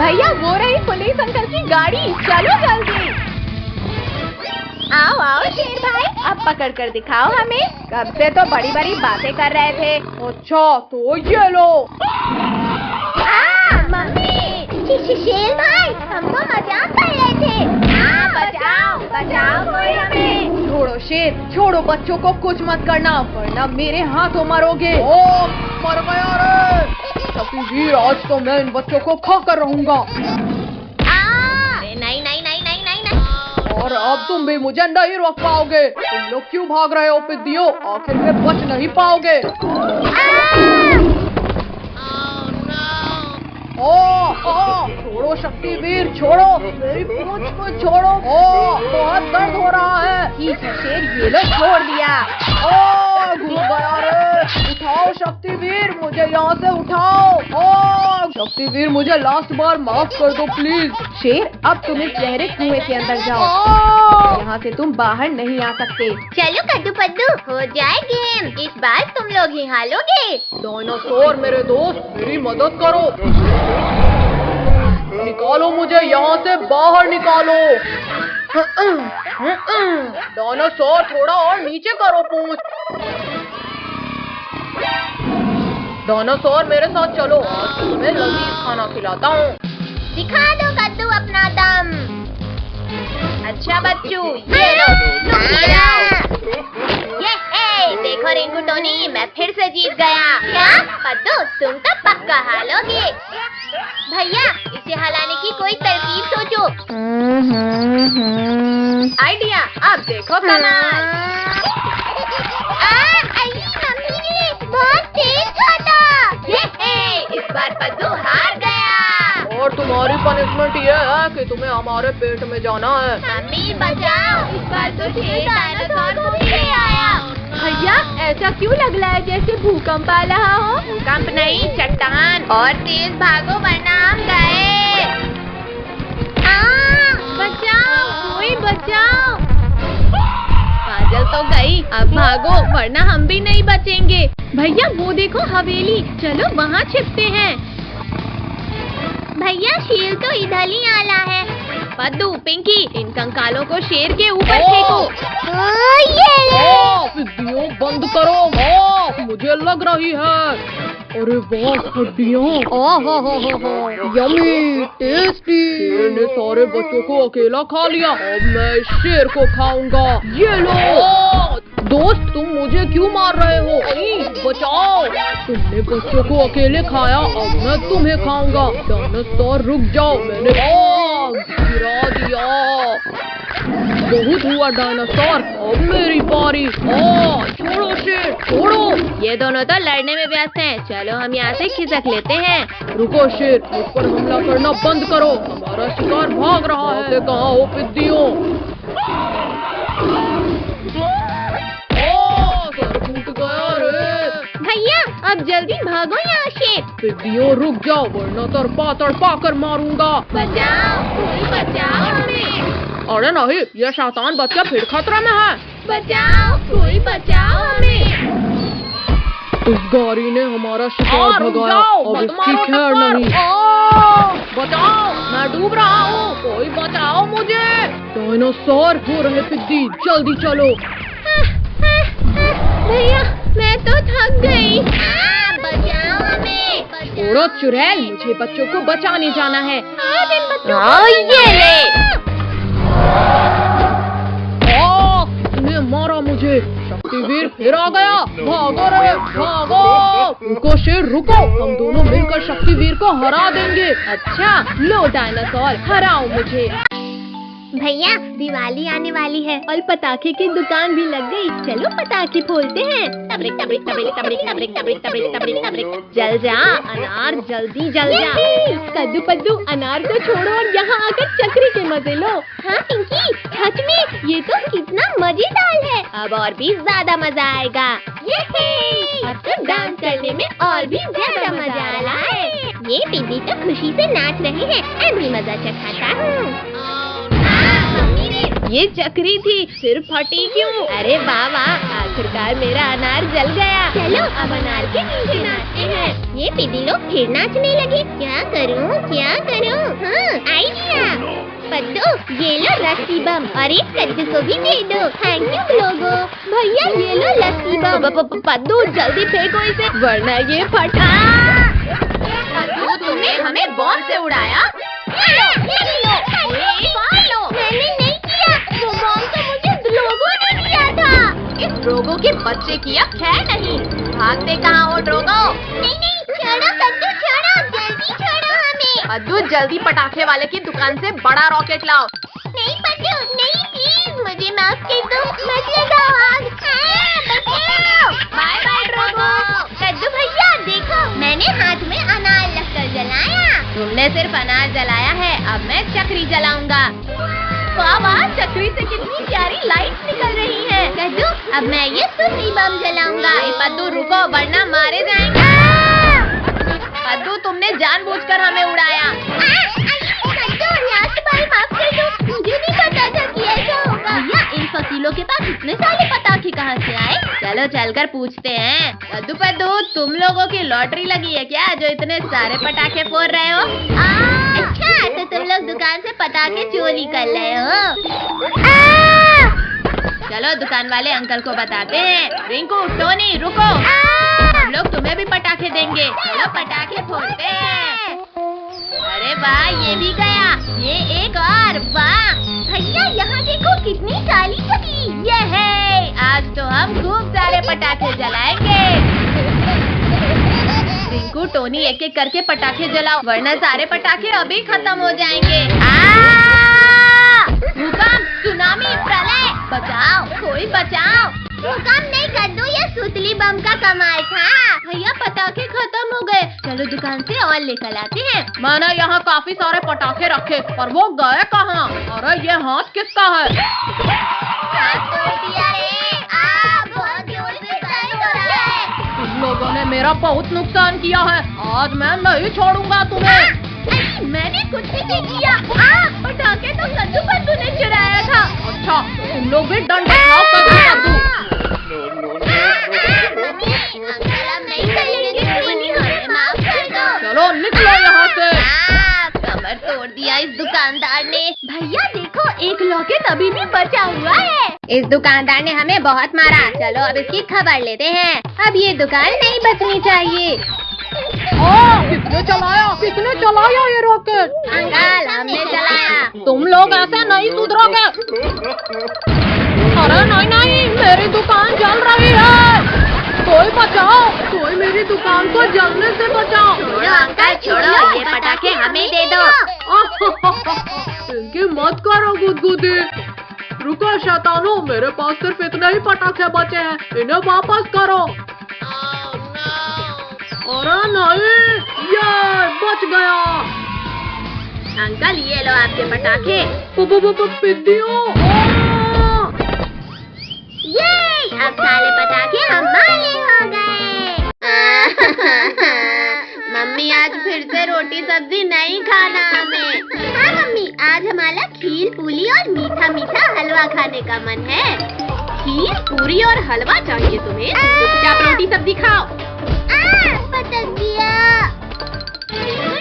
भैया वो रही पुलिस अंकल की गाड़ी, चलो जल्दी। आओ आओ शेर भाई, अब पकड़ कर दिखाओ हमें। कब से तो बड़ी बड़ी बातें कर रहे थे। अच्छा तो ये लो। मम्मी, शेर भाई हम तो मजाक कर रहे थे। बचाओ बचाओ कोई हमें। छोड़ो शेर, छोड़ो, बच्चों को कुछ मत करना वरना मेरे हाथों मरोगे। ओ मर गया रे शक्ति वीर, आज तो मैं इन बच्चों को खा कर रहूंगा। नहीं नहीं नहीं नहीं नहीं नहीं। और अब तुम भी मुझे नहीं रोक पाओगे। तुम लोग क्यों भाग रहे हो पिद्दियों, आखिर में बच नहीं पाओगे। छोड़ो शक्ति वीर, छोड़ो मेरी पूंछ को छोड़ो। बहुत दर्द हो रहा है। ठीक है शेर, ये लो छोड़ दिया। घुस गया रे। उठाओ शक्ति वीर, मुझे यहाँ से उठाओ। शक्ति वीर मुझे लास्ट बार माफ कर दो प्लीज। शेर अब तुम इस गहरे कुएं के अंदर जाओ, यहाँ से तुम बाहर नहीं आ सकते। चलो कद्दू पद्दू, हो जाए गेम, इस बार तुम लोग ही हारोगे। डायनासोर मेरे दोस्त, मेरी मदद करो। निकालो मुझे यहाँ से, बाहर निकालो। डायनासोर थोड़ा और नीचे करो पूंछ। डायनासोर मेरे साथ चलो, आज तुम्हें लजीज खाना खिलाता हूँ। दिखा दो कद्दू अपना दम। अच्छा बच्चों, ये लो तुम गिराओ। ये देखो रिंकू टोनी, मैं फिर से जीत गया। क्या कद्दू, तुम तो पक्का हारोगे। भैया इसे हलाने की कोई तरकीब सोचो। आइडिया, अब देखो कमाल। बहुत तेज था। इस बार कद्दू हार गया। और तुम्हारी पनिशमेंट ये है कि तुम्हें हमारे पेट में जाना है। मम्मी बचाओ, इस बार तो शेर डायनासोर को भी ले आया। भैया ऐसा क्यों लग रहा है जैसे भूकंप आ रहा हो। भूकंप नहीं, चट्टान। और तेज भागो वरना हम गए। बचाओ कोई बचाओ। काजल तो गई, अब भागो वरना हम भी नहीं बचेंगे। भैया वो देखो हवेली, चलो वहाँ छिपते हैं। भैया शेर तो इधर ही आला है। पद्दू पिंकी, इन कंकालों को शेर के ऊपर फेंको। पिद्दियों बंद करो। मुझे लग रही है। अरे वाह हड्डियाँ, यम्मी टेस्टी। शेर ने सारे बच्चों को अकेला खा लिया, अब मैं इस शेर को खाऊंगा। ये लो। दोस्त तुम मुझे क्यों मार रहे हो? बचाओ, तुमने बच्चों को अकेले खाया, अब मैं तुम्हें खाऊंगा। डायनासोर रुक जाओ, मैंने गिरा दिया। बहुत हुआ डायनासोर, अब मेरी बारी। छोड़ो शेर, छोड़ो। ये दोनों तो लड़ने में व्यस्त हैं, चलो हम यहाँ से खिसक लेते हैं। रुको शेर, मुझ पर हमला करना बंद करो, हमारा शिकार भाग रहा है। कहाँ हो पिद्दियों? सर फूट गया रे। भैया अब जल्दी भागो यहाँ से। पिद्दियों रुक जाओ वरना तड़पा कर मारूंगा। बचाओ कोई बचाओ हमें। अरे नहीं, ये शैतान बच्चा फिर खतरा में है। बचाओ कोई बचाओ हमें। इस गाड़ी ने हमारा शिकार भगाया, अब इसकी खैर नहीं। बचाओ, मैं डूब रहा हूँ, कोई बचाओ मुझे। डायनासोर हो रहे पिद्दी, जल्दी चलो। भैया मैं तो थक गई। बचाओ हमें। छोड़ो चुड़ैल, मुझे बच्चों को बचाने जाना है। ये ले। इसने मारा मुझे। शक्तिवीर फिर आ गया, भागो रे भागो। रुको शेर रुको, हम दोनों मिलकर शक्तिवीर को हरा देंगे। अच्छा लो डायनासोर, हराओ मुझे। भैया दिवाली आने वाली है और पटाखे की दुकान भी लग गई, चलो पटाखे फोड़ते हैं। तबरिक तबरिक तबरिक तबरिक तबरिक तबरिक तबरिक तबरिक तबरिक। जल जा अनार, जल्दी जल जा। कद्दू पद्दू अनार को छोड़ो और यहाँ आकर चक्री के मजे लो। हाँ पिंकी, सच में ये तो कितना मजेदार है, अब और भी ज्यादा मजा आएगा। अब तो डांस करने में और भी ज्यादा मजा आ रहा है। ये पिंकी तो खुशी से नाच रहे हैं, मैं भी मजा चखाता हूँ। ये चक्री थी, फिर फटी क्यों? अरे बाबा, आखिरकार मेरा अनार जल गया। चलो अब अनार के नीचे नाचते हैं। ये पिदी लोग फिर नाचने लगे। क्या करूं क्या करूं? पद्दू, ये लो लस्सी बम और इस कद्दू को भी दे दो। थैंक यू लोगो। भैया ये लो लस्सी बम। पद्दू जल्दी फेंको इसे वरना ये फटा। पद्दू तुमने हमें बॉम्ब से उड़ाया। मैंने नहीं किया, वो बॉम्ब तो मुझे ड्रोगो ने दिया था। इस ड्रोगो के बच्चे की अब खैर नहीं। भागते कहाँ हो ड्रोगो? नहीं छोड़ो कद्दू, छोड़ो जल्दी छोड़ो हमें। पद्दू जल्दी पटाखे वाले की दुकान से बड़ा रॉकेट लाओ। नहीं पद्दू नहीं, प्लीज मुझे माफ कर दो। मत लगाओ आग। बचाओ। Bye bye Drogo. कद्दू भैया देखो, मैंने हाथ में अनार रखकर जलाया। तुमने सिर्फ अनार जलाया है, अब मैं चक्री जलाऊंगा। वाह वाह, चक्री से कितनी प्यारी लाइट निकल रही है। कद्दू अब मैं ये सुतली बम जलाऊंगा। पद्दू रुको वरना मारे जाएंगे। पद्दू तुमने जानबूझकर हमें उड़ाया। कद्दू लास्ट बार माफ कर दो, मुझे नहीं पता था कि ऐसा होगा। भैया इन फकीलों के पास इतने सारे पटाखे कहाँ से आए? चलो चलकर पूछते हैं। पद्दू तुम लोगों की लॉटरी लगी है क्या, जो इतने सारे पटाखे फोड़ रहे हो? अच्छा तो तुम लोग दुकान से पटाखे चोरी कर रहे हो। चलो दुकान वाले अंकल को बताते हैं। रिंकू टोनी रुको, हम लोग तुम्हें भी पटाखे देंगे। चलो पटाखे फोड़ते हैं। अरे वाह ये भी गया, ये एक और। वाह भैया यहाँ देखो कितनी काली छतरी। ये है, आज तो हम खूब सारे पटाखे जलाएंगे। रिंकू टोनी एक एक करके पटाखे जलाओ वरना सारे पटाखे अभी खत्म हो जाएंगे। भूकंप, सुनामी, प्रलय, बचाओ कोई बचाओ। भूकंप नहीं कद्दू, ये सुतली बम का कमाल था। भैया पटाखे खत्म हो गए, चलो दुकान से और लेकर आते हैं। मैंने यहाँ काफी सारे पटाखे रखे पर वो गए कहाँ? अरे ये हाथ किसका है? हाथ तोड़ दिया रे। बहुत जोर से दर्द हो रहा है। तुम लोगों ने मेरा बहुत नुकसान किया है, आज मैं नहीं छोड़ूंगा तुम्हें। मैंने कुछ भी नहीं किया। पटाखे तो कद्दू पद्दू ने चुराया था। अच्छा तुम लोग भी डंडे खाओ कद्दू। अंकल अब नहीं करेंगे, हमें माफ कर दो। चलो निकलो यहाँ से। कमर तोड़ दिया इस दुकानदार ने। भैया देखो एक लॉकेट अभी भी बचा हुआ है। इस दुकानदार ने हमें बहुत मारा। चलो अब इसकी खबर लेते हैं। अब ये दुकान नहीं बचनी चाहिए। किसने चलाया ये रॉकेट? अंकल हमने चलाया। तुम लोग ऐसे नहीं सुधरोगे। अरे नहीं, मेरी दुकान जल रही है। कोई बचाओ, कोई मेरी दुकान को जलने से बचाओ। छोड़ो अंकल छोड़ो, ये पटाखे हमें दे दो। इनकी मत करो गुदगुदी। रुको शैतानो, मेरे पास सिर्फ इतने ही पटाखे बचे हैं, इन्हें वापस करो। अरे नहीं, ये बच गया। अंकल ये लो आपके पटाखे। पिद्दियों। ये अब सारे पटाखे हमारे हो गए। मम्मी आज फिर से रोटी सब्जी नहीं खाना हमें। हाँ मम्मी, आज हमारा खीर पूरी और मीठा मीठा हलवा खाने का मन है। खीर पूरी और हलवा चाहिए तुम्हें? चुपचाप रोटी सब्जी खाओ। पटक दिया।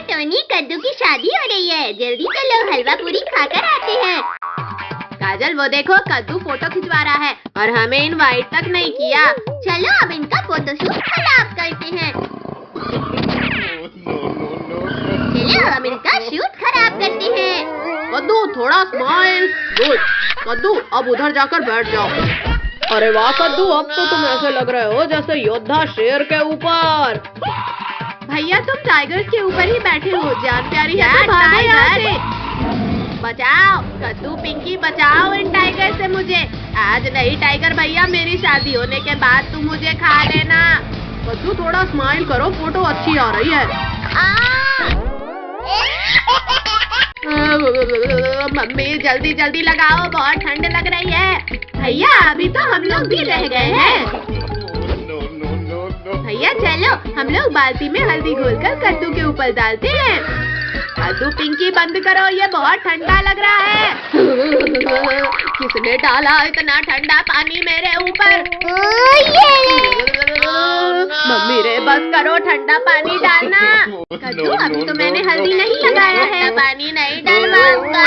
टोनी कद्दू की शादी हो रही है, जल्दी चलो हलवा पूरी खाकर आते हैं। काजल वो देखो कद्दू फोटो खिंचवा रहा है और हमें इनवाइट तक नहीं किया। चलो अब इनका फोटोशूट खराब करते हैं। चलो अब इनका शूट खराब करते हैं। कद्दू थोड़ा स्माइल। गुड कद्दू, अब उधर जाकर बैठ जाओ। अरे वाह कद्दू, अब तो तुम ऐसे लग रहे हो जैसे योद्धा शेर के ऊपर। भैया तुम टाइगर के ऊपर ही बैठे हो, जान प्यारी है तो भागो यहाँ से। बचाओ कद्दू पिंकी, बचाओ इन टाइगर से मुझे। आज नहीं टाइगर भैया, मेरी शादी होने के बाद तुम मुझे खा लेना। कद्दू थोड़ा स्माइल करो, फोटो अच्छी आ रही है। मम्मी जल्दी जल्दी लगाओ, बहुत ठंड लग रही है। भैया अभी तो हम लोग भी रह गए हैं। भैया चलो हम लोग बाल्टी में हल्दी घोलकर कद्दू के ऊपर डालते हैं। कद्दू पिंकी बंद करो, ये बहुत ठंडा लग रहा है। किसने डाला इतना ठंडा पानी मेरे ऊपर? मम्मी रे बस करो, ठंडा पानी डालना। कद्दू अभी तो मैंने हल्दी नहीं लगाया है, पानी नहीं डलवाऊंगा।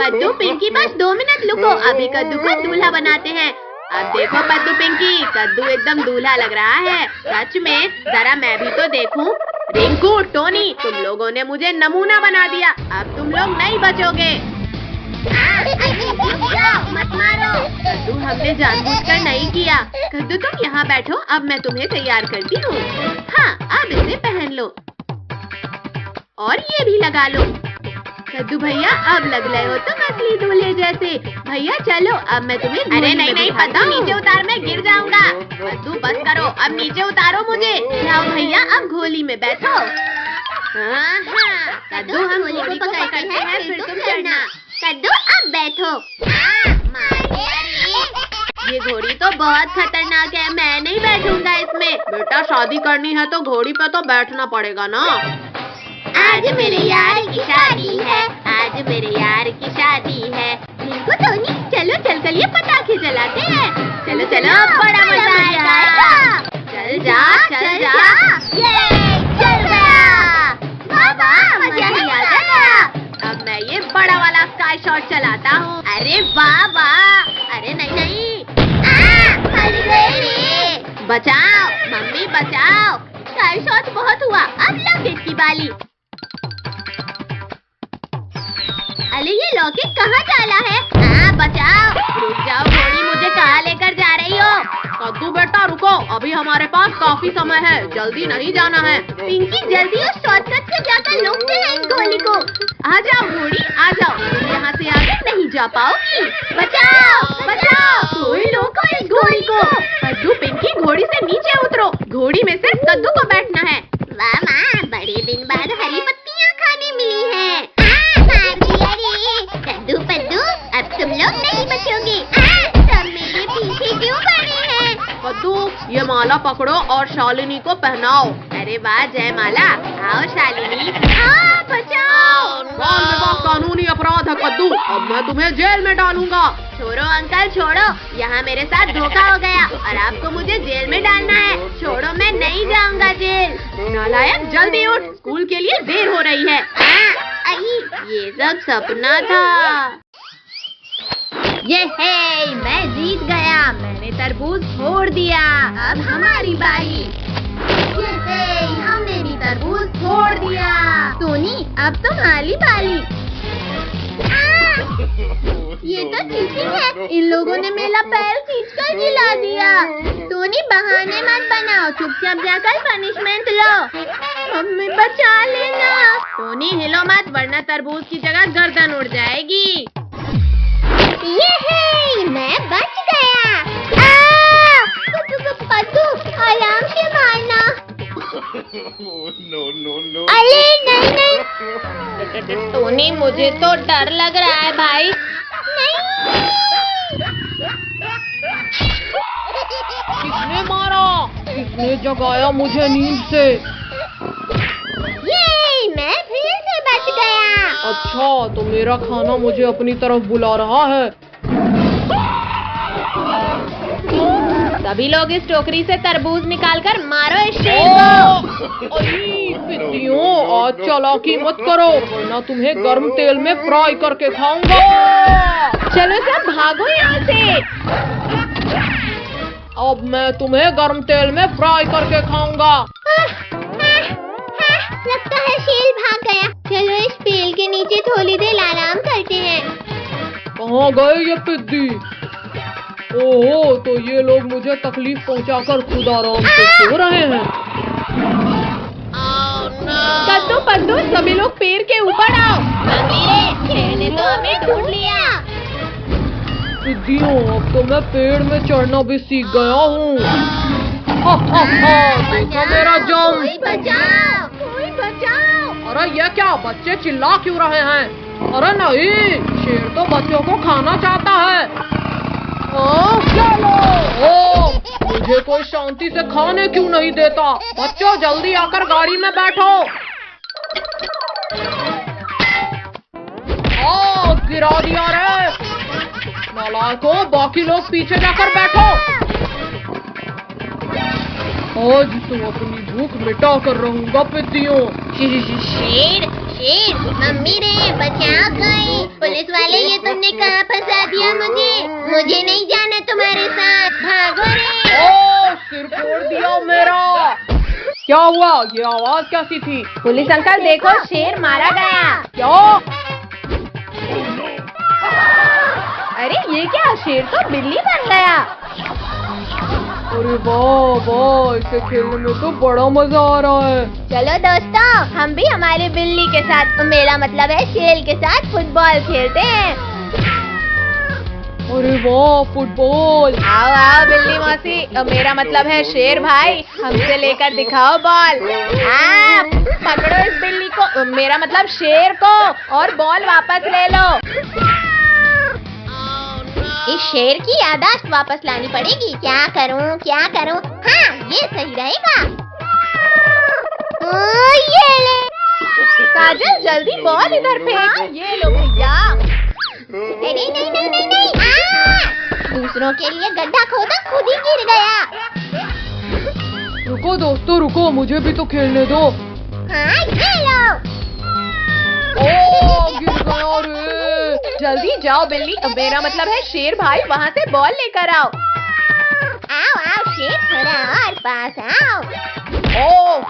पद्दू पिंकी बस 2 मिनट रुको, अभी कद्दू को दूल्हा बनाते हैं। अब देखो पद्दू पिंकी, कद्दू एकदम दूल्हा लग रहा है। सच में, जरा मैं भी तो देखूं। रिंकू, टोनी, तुम लोगों ने मुझे नमूना बना दिया। अब तुम लोग नहीं बचोगे। मत मारो। कद्दू, हमने जानबूझकर नहीं किया। कद्दू तुम यहाँ बैठो, अब मैं तुम्हें तैयार करती हूँ। हाँ, अब इसे पहन लो और ये भी लगा लो। कद्दू भैया, अब लग रहे हो तुम असली दूल्हे जैसे। भैया चलो, अब मैं तुम्हें अरे नहीं पता, नीचे उतार, मैं गिर जाऊंगा। कद्दू बस करो, अब नीचे उतारो मुझे। जाओ भैया, अब घोली में बैठो। हाँ, कद्दू हम घोड़ी को पकड़ते हैं, फिर तुम चढ़ना। कद्दू अब बैठो। ये घोड़ी तो बहुत खतरनाक है, मैं नहीं बैठूंगा इसमें। बेटा, शादी करनी है तो घोड़ी पे तो बैठना पड़ेगा ना। आज मेरे यार की शादी है, आज मेरे यार की शादी है। रिंकू, टोनी, चलो चलकर ये पटाखे जलाते हैं। चलो चलो, बड़ा मजा आएगा। चल जा, चल जा। ये चल गया। वाह, मजा ही आ गया। अब मैं ये बड़ा वाला स्काई शॉट चलाता हूँ। अरे वाह वाह। अरे नहीं, बचाओ मम्मी, बचाओ। स्काई शॉट बहुत हुआ, अब लॉकेट की बाली। अरे ये लॉकेट कहाँ डाला है? बचाओ। रुक जाओ घोड़ी, मुझे कहाँ लेकर जा रही हो? कद्दू बेटा रुको, अभी हमारे पास काफी समय है, जल्दी नहीं जाना है। पिंकी, जल्दी उस शॉर्टकट से जाकर रोकते हैं इस घोड़ी को। आ जाओ घोड़ी, आ जाओ, तुम यहाँ से आगे नहीं जा पाओगी। बचाओ बचाओ, कोई रोको इस घोड़ी को। कद्दू, पिंकी, घोड़ी से नीचे उतरो, घोड़ी में सिर्फ कद्दू को बैठना है। वाह माँ, बड़े दिन बाद हरी पत्तियाँ खाने मिली है। कद्दू पद्दू, अब तुम लोग नहीं बचोगे। सब मेरे पीछे क्यों पड़े हैं? कद्दू, ये माला पकड़ो और शालिनी को पहनाओ। अरे वाह जयमाला, आओ शालिनी। बचाओ। बाल विवाह कानूनी अपराध है कद्दू, अब मैं तुम्हें जेल में डालूंगा। छोड़ो अंकल, छोड़ो, यहाँ मेरे साथ धोखा हो गया और आपको मुझे जेल में डालना है। छोड़ो, मैं नहीं जाऊंगा जेल। नालायक, जल्दी उठ, स्कूल के लिए देर हो रही है। ये सब सपना था। ये है, मैं जीत गया, मैंने तरबूज फोड़ दिया। अब हमारी बारी। ये है, हमने भी तरबूज फोड़ दिया। टोनी, अब तुम्हारी बारी। ये तो चीटिंग है, इन लोगों ने मेरा पैर खींचकर गिरा दिया। टोनी, बहाने मत बनाओ, चुपचाप जाकर पनिशमेंट लो। मम्मी बचा लेना। टोनी, हिलो मत, वरना तरबूज की जगह गर्दन उड़ जाएगी। ये है, मैं बच गया। कद्दू, आराम से मारना। अरे नहीं। टोनी, मुझे तो डर लग रहा है भाई। किसने मारा? किसने जगाया मुझे नींद से? ये मैं फिर से बच गया। अच्छा, तो मेरा खाना मुझे अपनी तरफ बुला रहा है। सभी लोग इस टोकरी से तरबूज निकालकर मारो इस शेर को। पितियों, आज चालाकी मत करो, वरना तुम्हें गर्म तेल में फ्राई करके खाऊंगा। चलो सब भागो यहाँ से। अब मैं तुम्हें गर्म तेल में फ्राई करके खाऊंगा। लगता है शेर भाग गया। चलो इस पेड़ के नीचे थोड़ी देर आराम करते हैं। कहाँ गए ये पिद्दी? ओहो, तो ये लोग मुझे तकलीफ पहुंचाकर खुद आराम से सो रहे हैं। कद्दू पद्दू, सभी लोग पेड़ के ऊपर आओ। शेर ने तो हमें ढूंढ लिया। पिद्दियों, अब तो मैं पेड़ में चढ़ना भी सीख गया हूँ। देखो मेरा जंप। कोई बचाओ। अरे ये क्या, बच्चे चिल्ला क्यों रहे हैं? अरे नहीं, शेर तो बच्चों को खाना चाहता है। मुझे कोई शांति से खाने क्यों नहीं देता? बच्चों, जल्दी आकर गाड़ी में बैठो। गिरा दिया रे। नालायकों, बाकी लोग पीछे जाकर बैठो। आज तो अपनी भूख मिटा कर रहूंगा पिद्दियों। शेर, मम्मी रे बचा गई। पुलिस वाले, ये तुमने कहाँ फंसा दिया मुझे नहीं जाना तुम्हारे साथ, भागो रे। ओ, सिर फोड़ दिया मेरा। क्या हुआ? ये आवाज कैसी थी? पुलिस अंकल देखो, शेर मारा गया। क्या? अरे ये क्या, शेर तो बिल्ली बन गया। अरे वाह वाह, इसे खेलने में तो बड़ा मजा आ रहा है। चलो दोस्तों, हम भी हमारे बिल्ली के साथ, मेरा मतलब है शेर के साथ फुटबॉल खेलते हैं। अरे वाह, फुटबॉल। आओ आओ बिल्ली मौसी, मेरा मतलब है शेर भाई, हमसे लेकर दिखाओ बॉल। पकड़ो इस बिल्ली को, मेरा मतलब शेर को, और बॉल वापस ले लो। इस शेर की याददाश्त वापस लानी पड़ेगी। क्या करूं? हाँ, ये सही रहेगा। ये ले। काजल जल्दी बॉल इधर फेंक। ये लो भैया। नहीं। दूसरों के लिए गड्ढा खोदा, खुद ही गिर गया। रुको दोस्तों रुको, मुझे भी तो खेलने दो। हाँ, ये लो। ओ, गिर गया रे। जल्दी जाओ बिल्ली, मेरा मतलब है शेर भाई, वहाँ से बॉल लेकर आओ। आओ शेर, थोड़ा और पास आओ। ओ,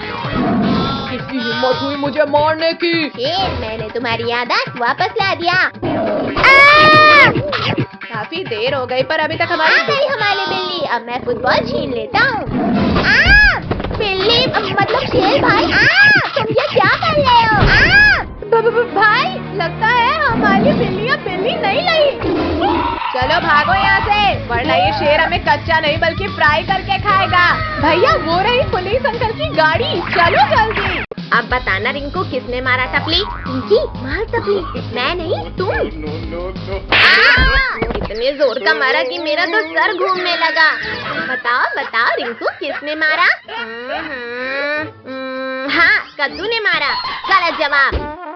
किसकी हिम्मत हुई मुझे मारने की? शेर, मैंने तुम्हारी याददाश्त वापस ला दिया। काफी देर हो गई, पर अभी तक हमारी बिल्ली। अब मैं फुटबॉल छीन लेता हूँ। बिल्ली मतलब शेर भाई, तुम ये क्या कर रहे हो? भाई, लगता है हमारी बिल्ली अब बिल्ली नहीं लगी। चलो भागो यहाँ से, वरना ये शेर हमें कच्चा नहीं बल्कि फ्राई करके खाएगा। भैया, वो रही पुलिस अंकल की गाड़ी, चलो जल्दी। अब बताना रिंकू, किसने मारा टपली? पिंकी, मार टपली। मैं नहीं, तुम। इतने जोर का मारा कि मेरा तो सर घूमने लगा। बताओ रिंकू, किसने मारा? हाँ, कद्दू ने मारा। गलत जवाब।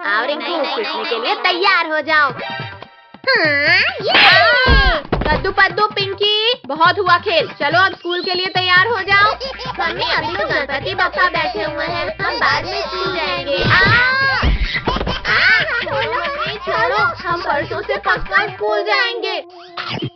आओ रिंकू, पीटने के लिए तैयार हो जाओ। कद्दू पद्दू पिंकी, बहुत हुआ खेल, चलो अब स्कूल के लिए तैयार हो जाओ। मम्मी, अभी तो गणपति बप्पा बैठे हुए हैं, हम बाद में स्कूल जाएंगे। छोड़ो, हम परसों से पक्का स्कूल जाएंगे।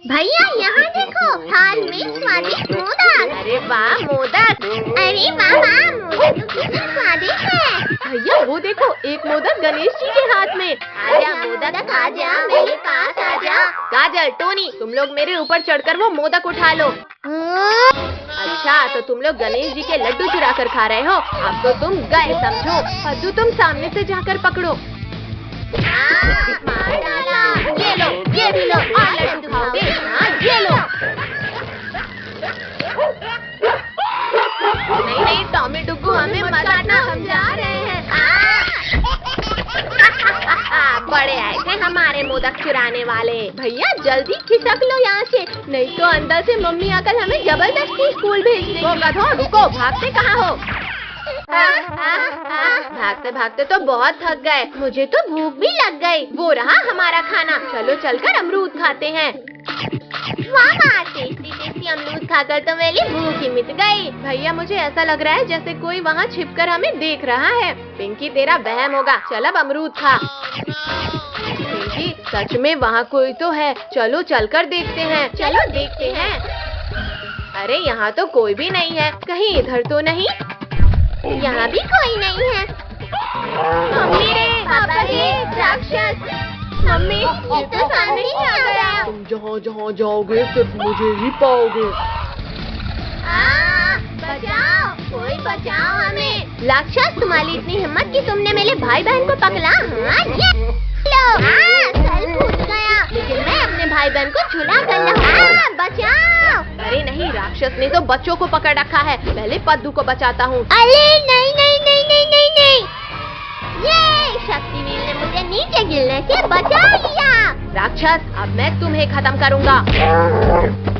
भैया, यहाँ देखो, थाल में स्वादिष्ट मोदक। अरे वाह, मोदक। अरे वाह, मोदक तो कितने स्वादिष्ट है। भैया, वो देखो, एक मोदक गणेश जी के हाथ में। आजा मोदक, आजा मेरे पास आजा। काजल, टोनी, तुम लोग मेरे ऊपर चढ़कर वो मोदक उठा लो। अच्छा, तो तुम लोग गणेश जी के लड्डू चुरा कर खा रहे हो। अब तो तुम गए समझो। कद्दू तुम सामने से जाकर पकड़ो। मार डाला। ये लो, ये भी लो, और लड्डू खाओगे? हाँ, ये लो। नहीं, टॉमी डुग्गू, हमें मत आना, हम जा रहे हैं। बड़े आए थे हमारे मोदक चुराने वाले। भैया, जल्दी खिसक लो यहाँ से, नहीं तो अंदर से मम्मी आकर हमें जबरदस्ती स्कूल भेज देगी। रुको, भागते कहाँ हो? भागते भागते तो बहुत थक गए, मुझे तो भूख भी लग गई। वो रहा हमारा खाना, चलो चलकर अमरूद खाते हैं। वाह, टेस्टी अमरूद खाकर तो मेरी भूख ही मिट गई। भैया, मुझे ऐसा लग रहा है जैसे कोई वहाँ छिपकर हमें देख रहा है। पिंकी, तेरा वहम होगा, चल अब अमरूद खा। पिंकी, सच में वहाँ कोई तो है, चलो चलकर देखते हैं। चलो देखते हैं। अरे यहाँ तो कोई भी नहीं है, कहीं इधर तो नहीं? यहाँ भी कोई नहीं है। मम्मी रे, पापा रे, राक्षस। मम्मी, ये तो सामने ही आ गया। तुम जहाँ जहाँ जाओगे सिर्फ मुझे ही पाओगे। बचाओ, कोई बचाओ हमें। राक्षस, तुम्हारी इतनी हिम्मत कि तुमने मेरे भाई बहन को पकड़ा। हाँ, ये लो। सर फूट गया, लेकिन मैं अपने भाई बहन को छुड़ा कर रहा। बचाओ। अरे नहीं, राक्षस ने तो बच्चों को पकड़ रखा है, पहले पद्दू को बचाता हूँ। अरे नहीं। ये शक्तिवीर ने मुझे नीचे गिरने से बचा लिया। राक्षस, अब मैं तुम्हें खत्म करूँगा।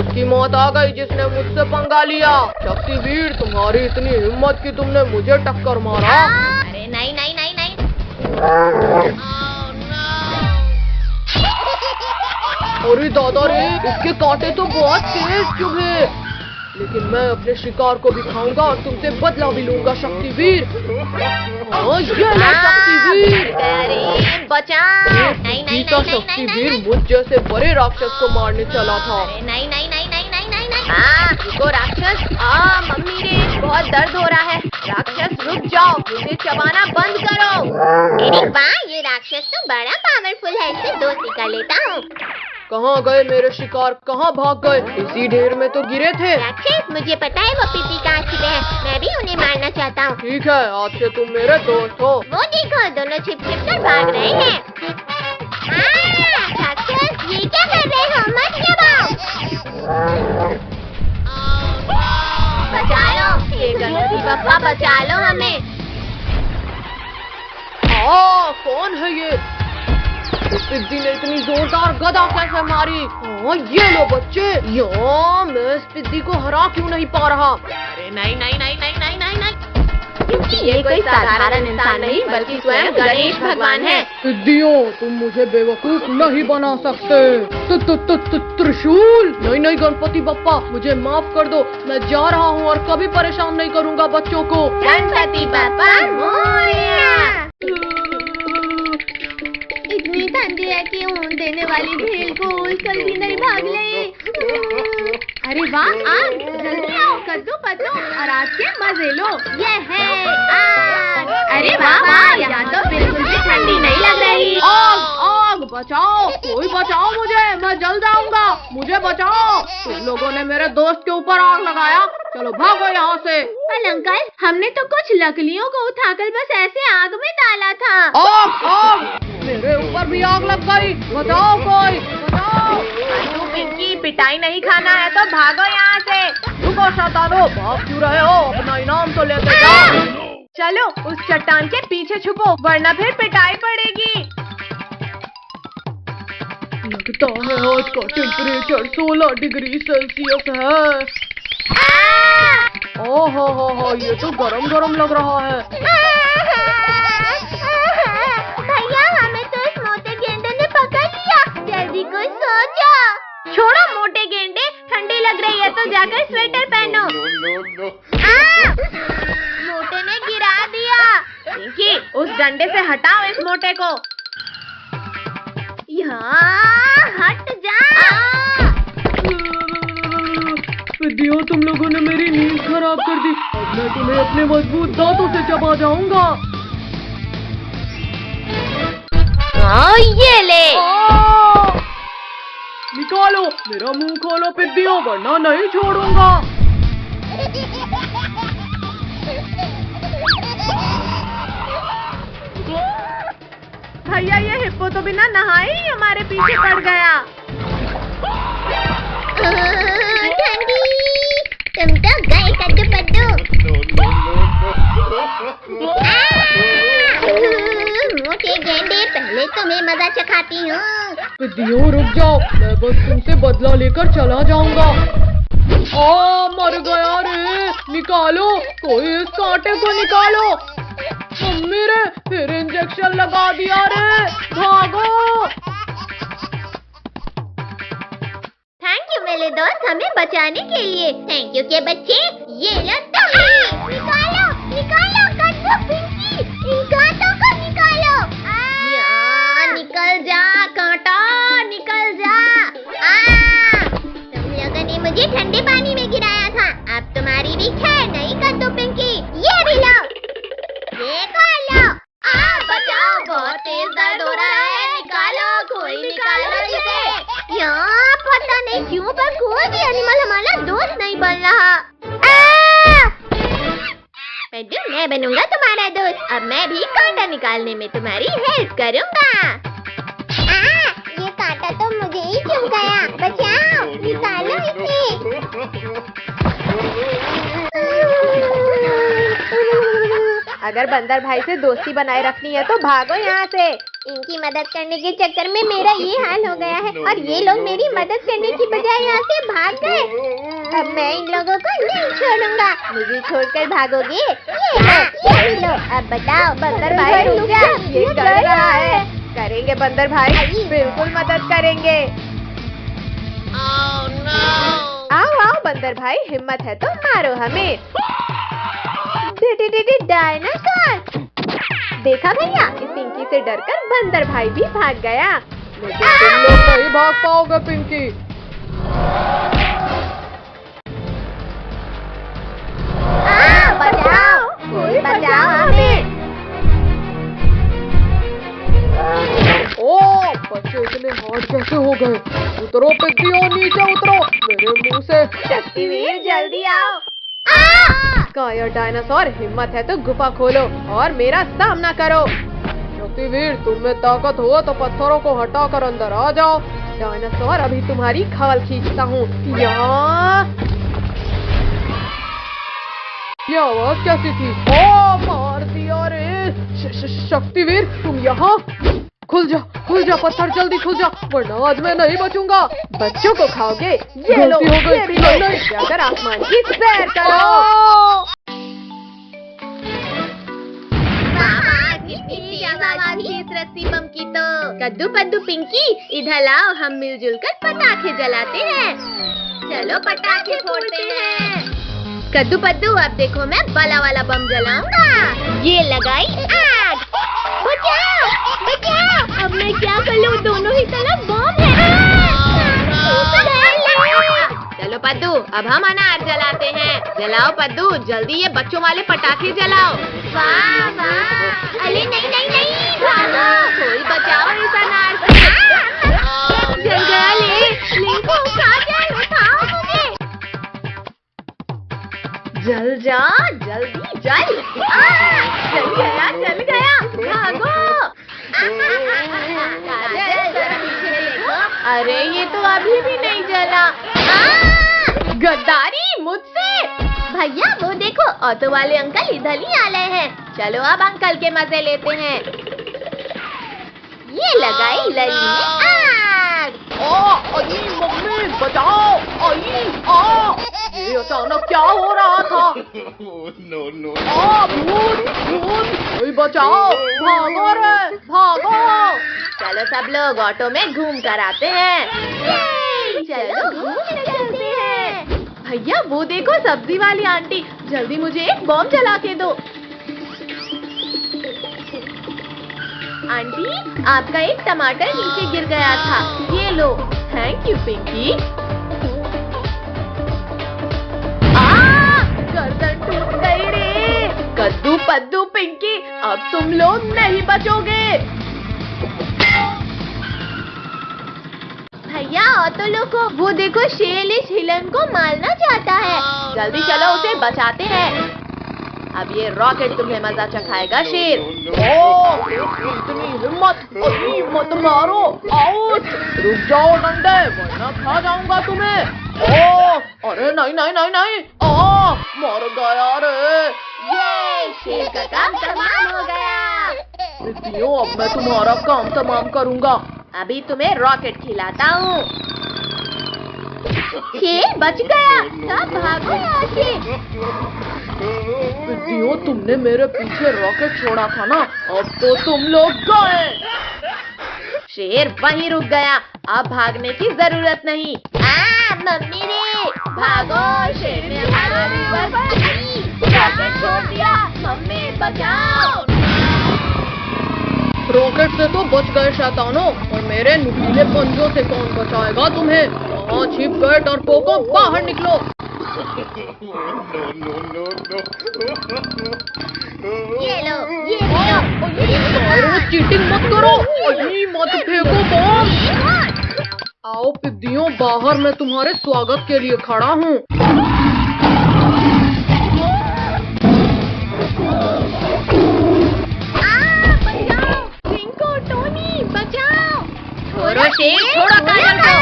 उसकी मौत आ गई जिसने मुझसे पंगा लिया। शक्तिवीर, तुम्हारी इतनी हिम्मत कि तुमने मुझे टक्कर मारा। अरे नहीं। अरे दादा रे, इसके कांटे तो बहुत तेज चुभे। लेकिन मैं अपने शिकार को भी खाऊंगा और तुमसे बदला भी लूंगा शक्तिवीर। ये ले शक्तिवीर। अरे बचा। नहीं नहीं जीता नहीं शक्तिवीर मुझ जैसे बड़े राक्षस को मारने चला था। नहीं नहीं नहीं नहीं नहीं नहीं नहीं। रुको राक्षस। मम्मी रे बहुत दर्द हो रहा है। राक्षस रुक जाओ, मुझे चबाना बंद करो। अरे वाह, ये राक्षस तो बड़ा पावरफुल है, इससे दोस्ती कर लेता हूँ। कहाँ गए मेरे शिकार, कहाँ भाग गए? इसी ढेर में तो गिरे थे। राक्षस मुझे पता है वो पीपी कहाँ छिपे हैं, मैं भी उन्हें मारना चाहता हूँ। ठीक है, आज से तुम मेरे दोस्त हो। वो देखो दोनों छिप छिप कर भाग रहे हैं। राक्षस ये क्या कर रहे हो, मत चबाओ। बचा लो, ये गणपति बप्पा बचा लो हमें। कौन है ये? इस पिद्दी ने इतनी जोरदार गदा कैसे मारी? ये लो बच्चे, मैं इस पिद्दी को हरा क्यों नहीं पा रहा? अरे नहीं नहीं नहीं नहीं नहीं नहीं नहीं, क्योंकि ये कोई साधारण इंसान नहीं बल्कि स्वयं गणेश भगवान है। पिद्दियों, तुम मुझे बेवकूफ नहीं बना सकते। त्रिशूल? नहीं नहीं गणपति बप्पा, मुझे माफ कर दो, मैं जा रहा हूँ और कभी परेशान नहीं करूँगा बच्चों को। गणपति बप्पा मोरया। इतनी ठंडी है कि ऊन देने वाली भेल को जल्दी नहीं भाग ले। अरे वाह, आग जल्दी आओ, कद्दू पत्तो और आज के मजे लो। ये है आग। अरे वाह वाह, यहाँ तो बिल्कुल भी ठंडी नहीं लग रही। आग आग, बचाओ, कोई बचाओ मुझे, मैं जल जाऊंगा, मुझे बचाओ। तुम लोगों ने मेरे दोस्त के ऊपर आग लगाया, चलो भागो यहाँ से। अंकल, हमने तो कुछ लकड़ियों को उठाकर बस ऐसे आग में डाला था। आग आग, मेरे ऊपर भी आग लग गई, बचाओ कोई, बचाओ। पिंकी, पिटाई नहीं खाना है तो भागो यहाँ से। रुको शैतानो, भाग क्यों रहे हो? अपना इनाम तो लेते जाओ। चलो उस चट्टान के पीछे छुपो, वरना फिर पिटाई पड़ेगी। लगता है आज का टेम्परेचर 16 डिग्री सेल्सियस है। ओहो, ये तो गरम गरम लग रहा है। भैया, हमें तो इस मोटे गेंडे ने पकड़ लिया, जल्दी कुछ सोचो। छोड़ो मोटे गेंडे, ठंडी लग रही है तो जाकर स्वेटर पहनो। मोटे ने गिरा दिया। पिंकी, उस डंडे से हटाओ इस मोटे को। यहाँ हट जा। पिद्दियों, तुम लोगों ने मेरी नींद खराब कर दी, अब मैं तुम्हें अपने मजबूत दांतों से चबा जाऊंगा। ये ले। निकालो, मेरा मुंह खोलो पिद्दियों, वरना नहीं छोड़ूंगा। भैया, ये हिप्पो तो बिना नहाए ही हमारे पीछे पड़ गया। ठंडी, तुम तो गए कद्दू पद्दू। मोटे गेंडे, पहले तुम्हें मजा चखाती हूँ। पिद्दियों रुक जाओ, मैं बस तुमसे बदला लेकर चला जाऊंगा। मर गया रे, निकालो, कोई इस कांटे को निकालो। मम्मी रे, फिर इंजेक्शन लगा दिया रे, भागो। थैंक यू मेरे दोस्त, हमें बचाने के लिए। थैंक यू के बच्चे, ये लो तुम। निकालो निकालो कद्दू, पिंकी, इन कांटों को निकालो। निकल जा कांटा, निकल जा। तुम लोगों ने मुझे ठंडे पानी में गिराया था, अब तुम्हारी भी खैर नहीं कद्दू पिंकी। ये भी लो, देखो लो। बचाओ, बहुत तेज दर्द हो रहा है, निकालो, कोई निकालो इसे। यहाँ पता नहीं क्यों पर कोई भी एनिमल हमारा दोस्त नहीं बन रहा। मैं बनूंगा तुम्हारा दोस्त, अब मैं भी कांटा निकालने में तुम्हारी हेल्प करूंगा। ये कांटा तो मुझे ही क्यों गया, बचाओ, निकालो इसे। अगर बंदर भाई से दोस्ती बनाए रखनी है तो भागो यहाँ से। इनकी मदद करने के चक्कर में मेरा ये हाल हो गया है और ये लोग मेरी मदद करने की बजाय यहाँ से भाग गए। अब मैं इन लोगों को नहीं छोड़ूंगा। मुझे छोड़कर भागोगे? ये लो। अब बताओ बंदर भाई, रुक जा, ये कर रहा है। करेंगे बंदर भाई, बिल्कुल मदद करेंगे। आओ आओ बंदर भाई, हिम्मत है तो मारो हमें। डायनासोर। देखा भैया, इस पिंकी से डरकर बंदर भाई भी भाग गया। लेकिन तुम लोग नहीं भाग पाओगे पिंकी। बचाओ, कोई बचाओ हमें। ओ बच्चे इतने हार्ड कैसे हो गए? उतरो पिग्गियों, नीचे उतरो मेरे मुंह से। शक्तिवीर जल्दी आओ। काया डायनासोर, हिम्मत है तो गुफा खोलो और मेरा सामना करो। शक्तिवीर, तुम में ताकत हो तो पत्थरों को हटाकर अंदर आ जाओ। डायनासोर, अभी तुम्हारी खवल खींचता हूँ। ये आवाज कैसी थी? ओ मार दिया रे। शक्तिवीर, तुम यहाँ? खुल जा पत्थर, जल्दी खुल जा, वरना आज मैं नहीं बचूंगा। बच्चों को खाओगे? ये लो, ये भी लो। जाकर आसमान की सैर करो। रस्सी बम की तो। कद्दू पद्दू पिंकी, इधर लाओ, हम मिलजुल कर पटाखे जलाते हैं। चलो पटाखे फोड़ते हैं। कद्दू पद्दू, अब देखो मैं बड़ा वाला बम जलाऊंगा। ये लगाई आग। बचाओ बचाओ, अब मैं क्या करूं? दोनों ही तरफ बम है। चलो पद्दू, अब हम अनार जलाते हैं। जलाओ पद्दू, जल्दी ये बच्चों वाले पटाखे जलाओ। वाह वाह, अरे नहीं नहीं नहीं, भागो, कोई बचाओ इस अनार से। जल गया ले, लिंको उठाओ मुझे। जल जा, जल्दी जल। जल गया, भागो। अरे ये तो अभी भी नहीं जला। गद्दारी मुझसे। भैया वो देखो, ऑटो वाले अंकल इधर ही आ रहे हैं। चलो अब अंकल के मजे लेते हैं। ये लगाई लली में आग। मम्मी बचाओ। ये अचानक क्या हो रहा था? भूत, बचाओ, भागो रे, भागो। चलो सब लोग ऑटो में घूम कर आते हैं। चलो घूम कर चलते हैं। भैया वो देखो, सब्जी वाली आंटी, जल्दी मुझे एक बम जला के दो। आंटी, आपका एक टमाटर नीचे गिर गया था, ये लो। Thank you Pinky. गर्दन टूट गई रे। कद्दू पद्दू पिंकी, अब तुम लोग नहीं बचोगे। भैया ऑटो लोगों, वो देखो शेर इस हिलन को मारना चाहता है। जल्दी चलो उसे बचाते हैं। अब ये रॉकेट तुम्हें मजा चखाएगा शेर। इतनी हिम्मत, मत मारो। रुक जाओ डंडे, वरना खा जाऊंगा तुम्हें। अरे नहीं नहीं नहीं नहीं, मर गया रे। ये शेर का काम तमाम हो गया। अब मैं तुम्हारा काम तमाम करूंगा। अभी तुम्हें रॉकेट खिलाता हूँ। शेर बच गया, सब भागो यहाँ से। तुमने मेरे पीछे रॉकेट छोड़ा था ना, अब तो तुम लोग गए। शेर वहीं रुक गया, अब भागने की जरूरत नहीं। मम्मी रे, भागो, शेर ने हमारे रॉकेट छोड़ दिया। मम्मी बचाओ। रॉकेट से तो बच गए शैतानों, और मेरे नुकीले पंजों से कौन बचाएगा तुम्हें? वहाँ छिप गए डरपोकों, बाहर निकलो। ये लो, ये लो। चीटिंग मत करो, मत फेंको बम। आओ पिद्दियों, बाहर मैं तुम्हारे स्वागत के लिए खड़ा हूँ। छोड़ो काजल को।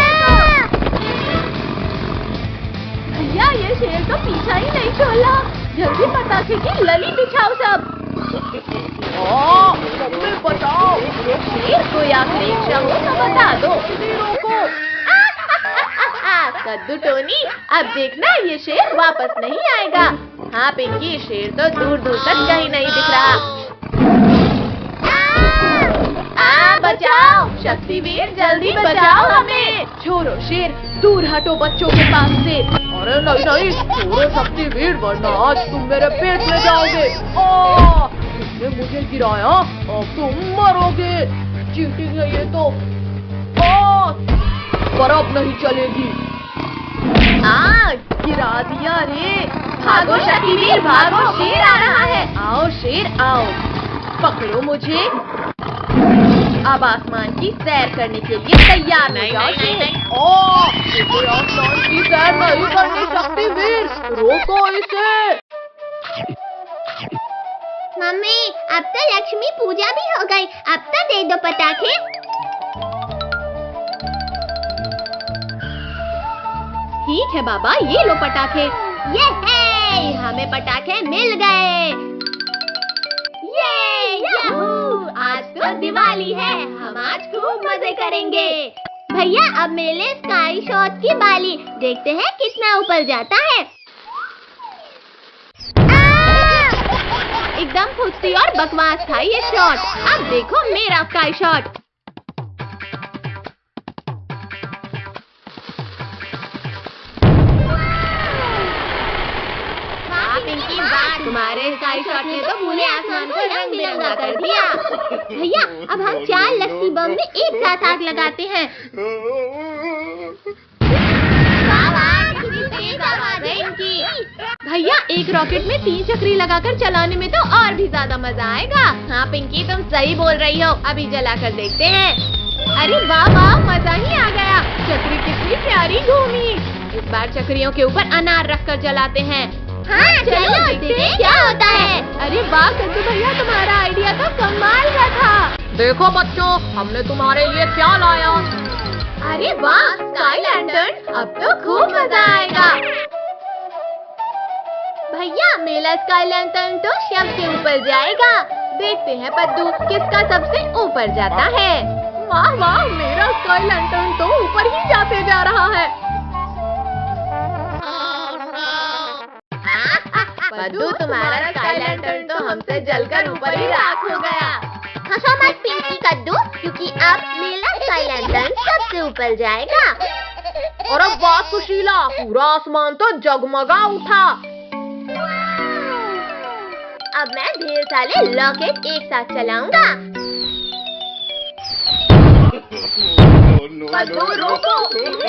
भैया ये शेर तो पीछा ही नहीं छोड़ा। जल्दी पटाखे की लली बिछाओ सब। मम्मी बचाओ। शेर को या प्रेक्षा हो तो बता दो। रोको। कद्दू टोनी, अब देखना ये शेर वापस नहीं आएगा। हाँ पिंकी, शेर तो दूर दूर तक कहीं नहीं दिख रहा। बचाओ, शक्तिवीर जल्दी बचाओ हमें। छोड़ो शेर, दूर हटो बच्चों के पास से। अरे नहीं नहीं, छोड़ो शक्तिवीर, वरना आज तुम मेरे पेट में जाओगे। तुमने मुझे गिराया, अब तुम मरोगे। चीटिंग है ये तो। पर अब नहीं चलेगी। गिरा दिया रे। भागो शक्तिवीर भागो, शेर आ रहा है। आओ शेर आओ, पकड़ो मुझे। अब आसमान की सैर करने के लिए तैयार हो जाओ शेर। मुझे आसमान की सैर नहीं करनी शक्तिवीर, रोको इसे। मम्मी, अब तो लक्ष्मी पूजा भी हो गई, अब तो दे दो पटाखे। ठीक है बाबा, ये लो पटाखे। ये हमें पटाखे मिल गए। याहू! आज तो दिवाली है, हम आज खूब मजे करेंगे। भैया अब मेले स्काई शॉट की बाली, देखते हैं कितना ऊपर जाता है। एकदम फुर्ती और बकवास था ये शॉट। अब देखो मेरा स्काई शॉट। पिंकी, बात तुम्हारे स्काई शॉट ने तो पूरे आसमान को रंग बिरंगा कर दिया। भैया अब हम 4 लस्सी बम में एक साथ आग लगाते हैं। भैया एक रॉकेट में 3 चक्री लगाकर चलाने में तो और भी ज्यादा मजा आएगा। हाँ पिंकी, तुम सही बोल रही हो, अभी जलाकर देखते हैं। अरे वाह वाह, मजा ही आ गया। चक्री कितनी प्यारी घूमी। इस बार चक्रियों के ऊपर अनार रखकर जलाते हैं। हाँ चलो देखते हैं क्या होता है। अरे वाह कद्दू भैया, तुम्हारा आइडिया तो कमाल का था। देखो बच्चों, हमने तुम्हारे लिए क्या लाया। अरे वाह स्काई लैंटर्न, अब तो खूब मजा आएगा। भैया मेला स्काई लैंटर्न तो सबसे ऊपर जाएगा। देखते हैं पद्दू किसका सबसे ऊपर जाता है। वाह वाह, मेरा स्काई लैंटर्न तो ऊपर ही जाते जा रहा है। पद्दू तुम्हारा स्काई लैंटर्न तो हमसे जलकर ऊपर ही राख हो गया। हंसो मत पिंकी कद्दू, क्योंकि अब मेरा स्काई लैंटर्न सबसे ऊपर जाएगा। और अब वाह सुशीला, पूरा आसमान तो जगमगा उठा। अब मैं ढेर सारे रॉकेट एक साथ चलाऊंगा। पद्दू रोको,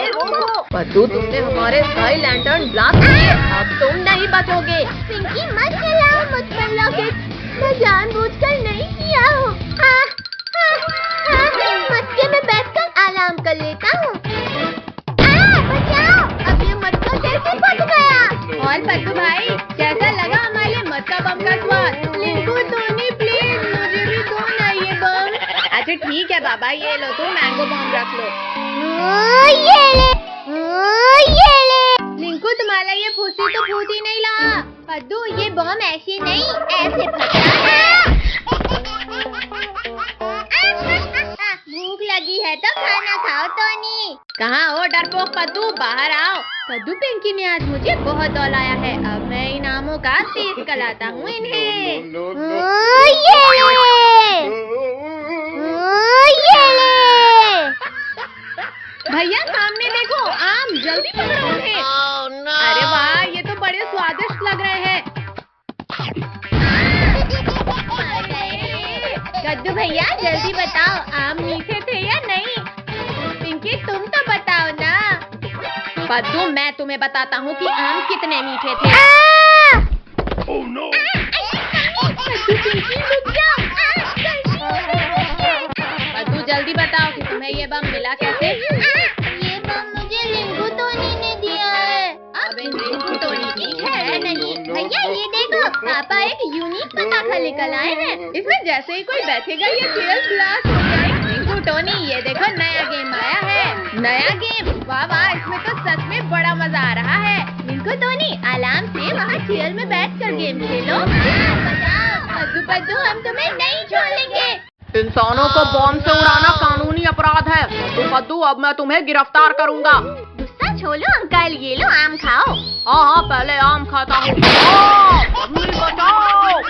रोको। पद्दू, तुमने हमारे स्काई लैंटर्न ब्लास्ट किए, अब तुम नहीं बचोगे। पिंकी मत चलाओ मुझ पर रॉकेट, मैं जानबूझकर नहीं किया हूँ। मटके में बैठकर आराम कर लेता हूँ। बचाओ, अब ये मटका कैसे फट गया। और पद्दू भाई, कैसा लगा हमारे मटका बम का स्वाद। लिंकू टोनी प्लीज मुझे भी दो ना ये बम। अच्छा ठीक है बाबा, ये लो, तुम मैंगो बम रख लो। ये ले। लिंकू तुम्हारा ये फूसी तो फूट ही नहीं रहा। पद्दू ये बम ऐसे नहीं, ऐसे फटा है। भूख लगी है तो खाना खाओ टोनी। कहाँ हो डरपोक पद्दू, बाहर आओ। पद्दू पिंकी ने आज मुझे बहुत दौलाया है, अब मैं इनामों का टेस्ट कराता हूँ इन्हें। भैया सामने देखो, आम, जल्दी पकड़ो उन्हें। अरे वाह, ये तो बड़े स्वादिष्ट लग रहे हैं। कद्दू भैया जल्दी बताओ, आम मीठे थे या नहीं। पिंकी तुम तो बताओ ना। पद्दू मैं तुम्हें बताता हूँ कि आम कितने मीठे थे। पद्दू जल्दी बताओ कि तुम्हें ये बम मिला कैसे। ये बम मुझे रिंकू टोनी ने दिया है। अब इन रिंकू टोनी की है नहीं। भैया ये देखो, पापा एक यूनिक पटाखा लेकर आए हैं। इसमें जैसे ही कोई बैठेगा ये तेज ब्लास्ट हो जाएगा। रिंकू टोनी ये देखो, नया गेम आया है। नया गेम, वाह वाह, इसमें तो सच में बड़ा मजा आ रहा है। रिंकू टोनी आराम से वहाँ चेयर में बैठकर गेम खेलो। पद्दू पद्दू हम तुम्हें नहीं छोड़ेंगे। इंसानों को बॉम्ब से उड़ाना कानूनी अपराध है। पद्दू अब मैं तुम्हें गिरफ्तार करूंगा। गुस्सा छोड़ो अंकल, ये लो आम खाओ। हाँ हाँ, पहले आम खाता हूँ। बचाओ।